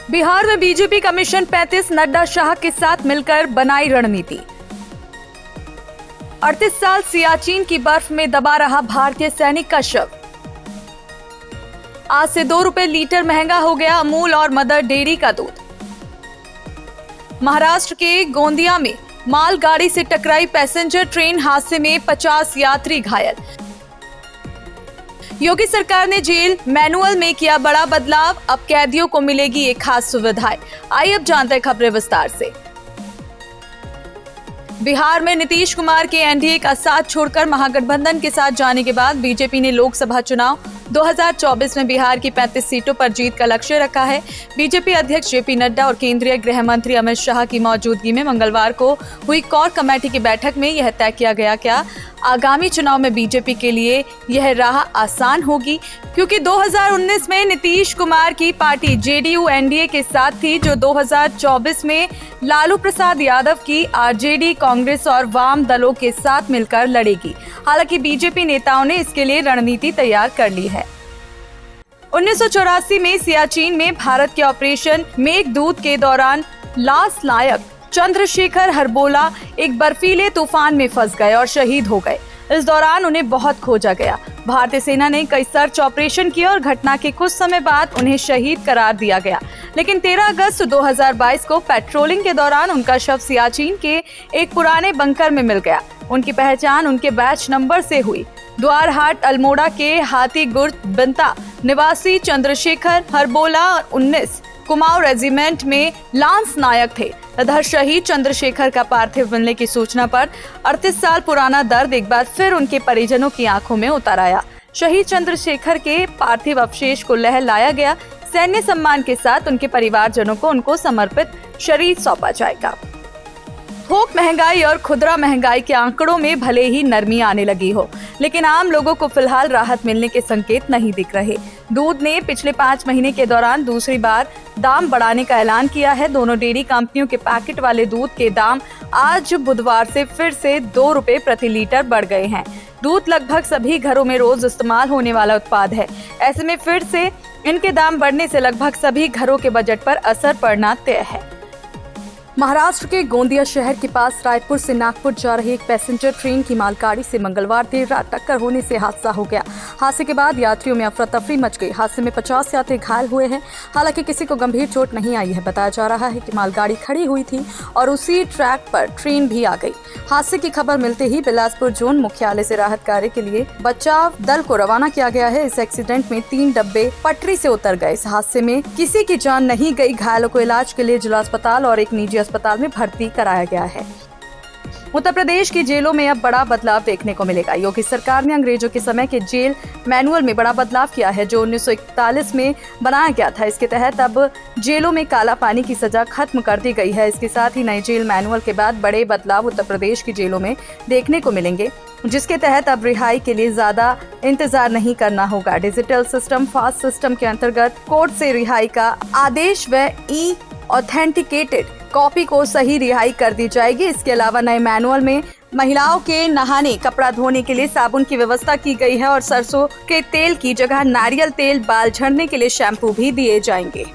बिहार में BJP commission 35 Nadda Shah के साथ मिलकर बनाई रणनीति। 38 साल सियाचिन की बर्फ में दबा रहा भारतीय सैनिक का शव। आज से 2 रुपए लीटर महंगा हो गया अमूल और मदर डेयरी का दूध। महाराष्ट्र के गोंदिया में मालगाड़ी से टकराई पैसेंजर ट्रेन हादसे में 50 यात्री घायल। योगी सरकार ने जेल मैनुअल में किया बड़ा बदलाव, अब कैदियों को मिलेगी एक खास सुविधाएं। आइए अब जानते हैं खबरें विस्तार से। बिहार में नीतीश कुमार के एनडीए का साथ छोड़कर महागठबंधन के साथ जाने के बाद बीजेपी ने लोकसभा चुनाव 2024 में बिहार की 35 सीटों पर जीत का लक्ष्य रखा है। बीजेपी अध्यक्ष जेपी नड्डा और केंद्रीय गृह मंत्री अमित शाह की मौजूदगी में मंगलवार को हुई कोर कमेटी की बैठक में यह तय किया गया क्या आगामी चुनाव में बीजेपी के लिए यह राह आसान होगी, क्योंकि 2019 में नीतीश कुमार की पार्टी जेडीयू एनडीए के साथ थी, जो 2024 में लालू प्रसाद यादव की आरजेडी, कांग्रेस और वाम दलों के साथ मिलकर लड़ेगी। हालांकि बीजेपी नेताओं ने इसके लिए रणनीति तैयार कर ली है। 1984 में सियाचिन में भारत के ऑपरेशन मेघदूत के दौरान लांस नायक चंद्रशेखर हरबोला एक बर्फीले तूफान में फंस गए और शहीद हो गए। इस दौरान उन्हें बहुत खोजा गया। भारतीय सेना ने कई सर्च ऑपरेशन किए और घटना के कुछ समय बाद उन्हें शहीद करार दिया गया। लेकिन 13 अगस्त 2022 को पेट्रोलिंग के दौरान उनका शव सियाचिन के एक पुराने बंकर में मिल गया। उनकी पहचान उनके बैच नंबर से हुई। द्वारहाट अल्मोड़ा के हाथीगुर्द बिंता निवासी चंद्रशेखर हरबोला 19 कुमाऊं रेजिमेंट में लांस नायक थे। इधर शहीद चंद्रशेखर का पार्थिव मिलने की सूचना पर 38 साल पुराना दर्द एक बार फिर उनके परिजनों की आंखों में उतर आया। शहीद चंद्रशेखर के पार्थिव अवशेष को लेह लाया गया। सैन्य सम्मान के साथ उनके परिवारजनों को उनको समर्पित शरीर सौंपा जाएगा। थोक महंगाई और खुदरा महंगाई के आंकड़ों में भले ही नरमी आने लगी हो, लेकिन आम लोगों को फिलहाल राहत मिलने के संकेत नहीं दिख रहे। दूध ने पिछले 5 महीने के दौरान दूसरी बार दाम बढ़ाने का ऐलान किया है। दोनों डेयरी कंपनियों के पैकेट वाले दूध के दाम आज बुधवार से फिर से 2 रुपए प्रति लीटर बढ़ गए हैं। दूध लगभग सभी घरों में रोज इस्तेमाल होने वाला उत्पाद है। ऐसे में फिर से इनके दाम बढ़ने से लगभग सभी घरों के बजट पर असर पड़ना तय है। महाराष्ट्र के गोंदिया शहर के पास रायपुर से नागपुर जा रही एक पैसेंजर ट्रेन की मालगाड़ी से मंगलवार देर रात टक्कर होने से हादसा हो गया। हादसे के बाद यात्रियों में अफरा तफरी मच गई। हादसे में 50 यात्री घायल हुए हैं। हालांकि किसी को गंभीर चोट नहीं आई है। बताया जा रहा है कि मालगाड़ी खड़ी हुई थी और उसी ट्रैक पर ट्रेन भी आ गई। हादसे की खबर मिलते ही बिलासपुर जोन मुख्यालय से राहत कार्य के लिए बचाव दल को रवाना किया गया है। इस एक्सीडेंट में 3 डब्बे पटरी से उतर गए। इस हादसे में किसी की जान नहीं गई। घायलों को इलाज के लिए जिला अस्पताल और एक निजी अस्पताल में भर्ती कराया गया है। उत्तर प्रदेश की जेलों में अब बड़ा बदलाव देखने को मिलेगा। योगी सरकार ने अंग्रेजों के समय के जेल मैनुअल में बड़ा बदलाव किया है, जो 1941 में बनाया गया था। इसके तहत अब जेलों में काला पानी की सजा खत्म कर दी गई है। इसके साथ ही नए जेल मैनुअल के बाद बड़े बदलाव उत्तर प्रदेश की जेलों में देखने को मिलेंगे, जिसके तहत अब रिहाई के लिए ज्यादा इंतजार नहीं करना होगा। डिजिटल सिस्टम फास्ट सिस्टम के अंतर्गत कोर्ट से रिहाई का आदेश व ई ऑथेंटिकेटेड कॉपी को सही रिहाई कर दी जाएगी। इसके अलावा नए मैनुअल में महिलाओं के नहाने, कपड़ा धोने के लिए साबुन की व्यवस्था की गई है और सरसों के तेल की जगह नारियल तेल, बाल झड़ने के लिए शैम्पू भी दिए जाएंगे।